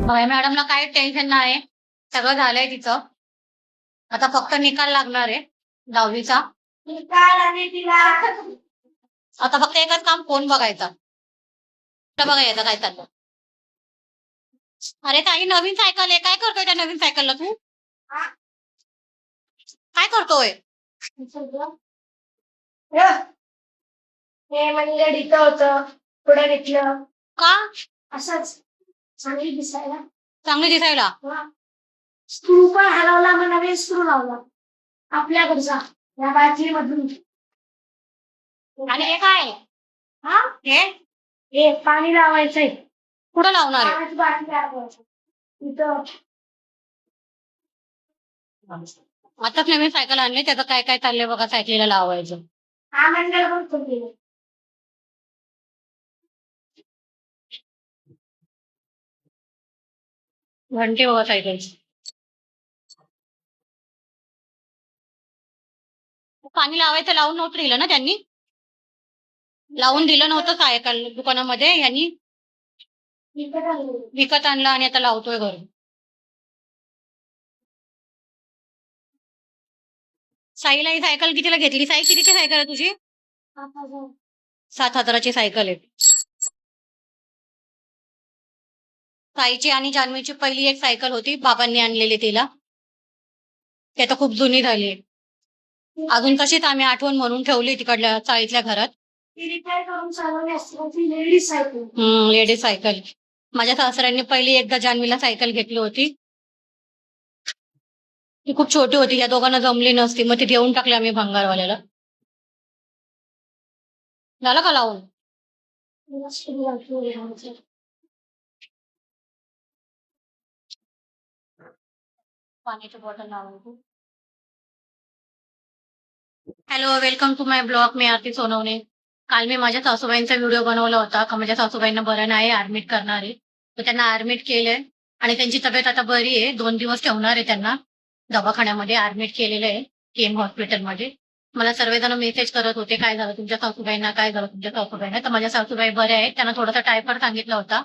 मॅडमला काही टेन्शन नाही, सगळं झालंय तिचं. आता फक्त निकाल लागणार आहे 10वीचा. निकाल आणि तिला आता फक्त एकच काम, फोन बघायचा. बघायचं काय चाललं. अरे ताई, नवीन सायकल आहे, काय करतोय त्या नवीन सायकलला तू? काय करतोय? हे मंगळ इथं होतं, पुढे घेतलं का? असंच चांगली दिसायला. चांगली दिसायला? स्क्रू पण हलवला, मग नवीन स्क्रू लावला आपल्याकडचा या बाटली मधून. आणि हे काय? हा, हे पाणी लावायचंय. कुठं लावणार आहे? पाण्याची बाटली लावायची इथं. आताच नवीन सायकल आणली, त्याचं काय काय चाललंय बघा, सायकलीला लावायचं. हा मंडळ पण केलं. घंटे बघा सायकलची. पाणी लावायचं लावून नव्हतं दिलं ना त्यांनी? लावून दिलं नव्हतं सायकल दुकानामध्ये, यांनी विकत आणलं आणि आता लावतोय घरी. साईला ही सायकल कितीला घेतली? साई, कितीची सायकल आहे तुझी? 7,000ची सायकल आहे. साईची आणि जान्हवीची पहिली एक सायकल होती, बाबांनी आणलेली तिला. ती आता खूप जुनी झाली. अजून तशीच आम्ही आठवण म्हणून ठेवली तिकडल्या चाळीतल्या घरात. Ladies cycle. Ladies cycle. माझ्या सासऱ्यांनी पहिली एकदा जान्हवीला सायकल घेतली होती, ती खूप छोटी होती, या दोघांना जमली नसती, मग ती देऊन टाकली आम्ही भंगारवाल्याला. झालं का लावून? पाण्याची बॉटल लावून. Hello, welcome to my blog. मी आरती सोनवणे. काल मी माझ्या सासूबाईंचा व्हिडिओ बनवला होता का माझ्या सासूबाईंना बरं नाही, ऍडमिट करणार आहे. तर त्यांना ऍडमिट केलंय आणि त्यांची तब्येत आता बरी आहे. 2 दिवस ठेवणार आहे त्यांना दवाखान्यामध्ये, ऍडमिट केलेलं आहे केम हॉस्पिटलमध्ये. मला सर्वजण मेसेज करत होते, काय झालं तुमच्या सासूबाईंना, काय झालं तुमच्या सासूबाईंना. तर माझ्या सासूबाई बऱ्या आहेत, त्यांना थोडासा टायफॉइड सांगितला होता.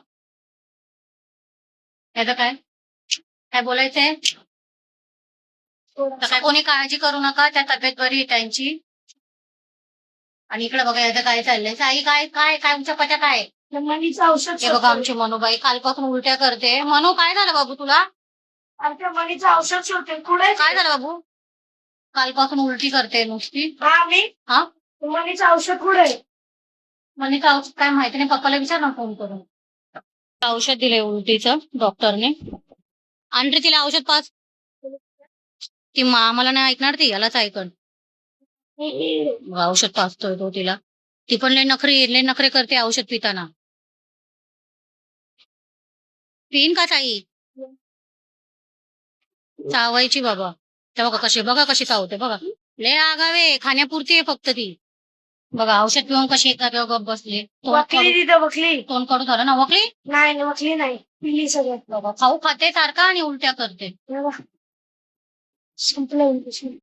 त्याचं काय काय बोलायचंय? तसं कोणी काळजी करू नका, त्या तब्येत बरी आहे त्यांची. आणि इकडे बघा याचं काय चाललंय. साई, काय काय काय तुमच्या पत्या काय? मनीचं औषध. हे बघा आमची मनूबाई कालपासून उलट्या करते. मनू, काय झालं बाबू तुला? आमच्या मनीचं औषध शोधते. पुढे काय झालं बाबू? कालपासून उलटी करते नुसती. हा, मनीचं औषध पुढे. मनीचं औषध काय माहिती नाही, पप्पाला विचार ना फोन करून. औषध दिलंय उलटीचं डॉक्टरने. आणि तिला औषध पाच. ती आम्हाला नाही ऐकणार, ती यालाच ऐकण. औषध पाचतोय तो तिला. ती पण लय नखरे करते औषध पिताना. पिन का ताई? चावायची बाबा. तेव्हा बघा कशी चावते बघा. लय आगावे, खाण्यापुरती आहे फक्त ती. बघा औषध पिऊन कशी एका गप बसली. तोंड कडू झालं ना. वकली नाही, वकली नाही, पिली सगळं. बघा, खाऊ खाते सारखा आणि उलट्या करते. संपलं.